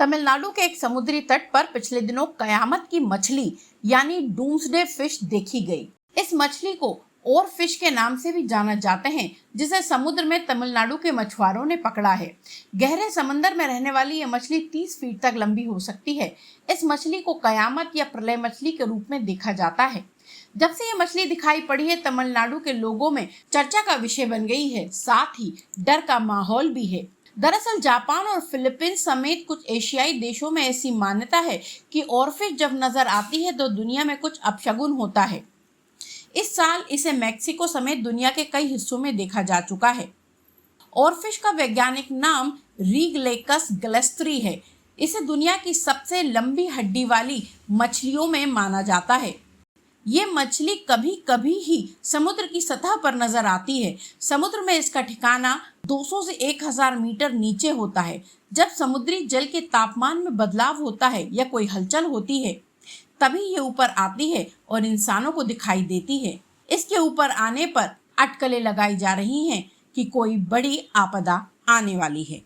तमिलनाडु के एक समुद्री तट पर पिछले दिनों कयामत की मछली यानी डूम्सडे फिश देखी गई। इस मछली को और फिश के नाम से भी जाना जाते हैं, जिसे समुद्र में तमिलनाडु के मछुआरों ने पकड़ा है। गहरे समंदर में रहने वाली ये मछली 30 फीट तक लंबी हो सकती है। इस मछली को कयामत या प्रलय मछली के रूप में देखा जाता है। जब से ये मछली दिखाई पड़ी है, तमिलनाडु के लोगों में चर्चा का विषय बन गई है, साथ ही डर का माहौल भी है। दरअसल जापान और फिलीपींस समेत कुछ एशियाई देशों में ऐसी मान्यता है कि ऑरफिश जब नजर आती है तो दुनिया में कुछ अपशगुन होता है। इस साल इसे मैक्सिको समेत दुनिया के कई हिस्सों में देखा जा चुका है। ऑरफिश का वैज्ञानिक नाम रीगलेकस ग्लेस्ट्री है। इसे दुनिया की सबसे लंबी हड्डी वाली मछलियों में माना जाता है। ये मछली कभी कभी ही समुद्र की सतह पर नजर आती है। समुद्र में इसका ठिकाना 200 से 1000 मीटर नीचे होता है। जब समुद्री जल के तापमान में बदलाव होता है या कोई हलचल होती है, तभी ये ऊपर आती है और इंसानों को दिखाई देती है। इसके ऊपर आने पर अटकलें लगाई जा रही हैं कि कोई बड़ी आपदा आने वाली है।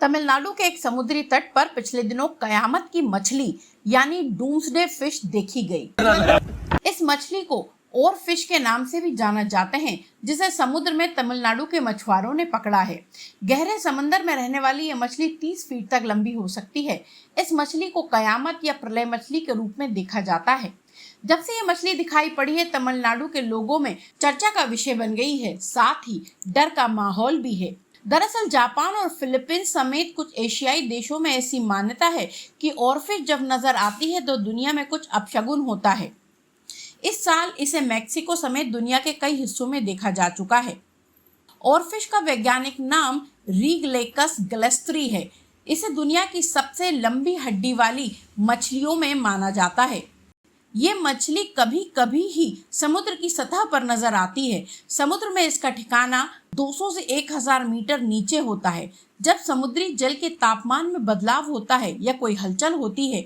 तमिलनाडु के एक समुद्री तट पर पिछले दिनों कयामत की मछली यानी डूम्सडे फिश देखी गई। इस मछली को और फिश के नाम से भी जाना जाते हैं, जिसे समुद्र में तमिलनाडु के मछुआरों ने पकड़ा है। गहरे समंदर में रहने वाली ये मछली 30 फीट तक लंबी हो सकती है। इस मछली को कयामत या प्रलय मछली के रूप में देखा जाता है। जब से ये मछली दिखाई पड़ी है, तमिलनाडु के लोगों में चर्चा का विषय बन गई है, साथ ही डर का माहौल भी है। दरअसल जापान और फिलीपींस समेत कुछ एशियाई देशों में ऐसी मान्यता है कि ऑरफिश जब नजर आती है तो दुनिया में कुछ अपशगुन होता है। इस साल इसे मैक्सिको समेत दुनिया के कई हिस्सों में देखा जा चुका है। ऑरफिश का वैज्ञानिक नाम रीगलेकस ग्लेस्ट्री है। इसे दुनिया की सबसे लंबी हड्डी वाली मछलियों में माना जाता है। ये मछली कभी कभी ही समुद्र की सतह पर नजर आती है। समुद्र में इसका ठिकाना 200 से 1000 मीटर नीचे होता है। जब समुद्री जल के तापमान में बदलाव होता है या कोई हलचल होती है,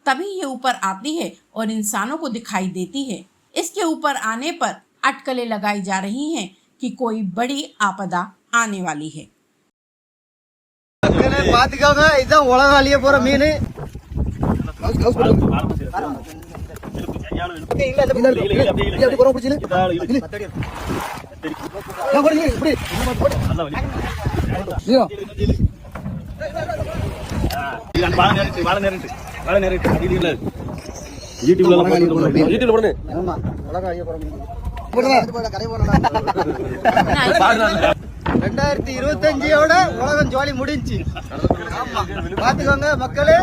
तभी ये ऊपर आती है और इंसानों को दिखाई देती है। इसके ऊपर आने पर अटकलें लगाई जा रही हैं कि कोई बड़ी आपदा आने वाली है। உலகம் ஜோலி முடிஞ்சு பாத்துக்கோங்க மக்களே।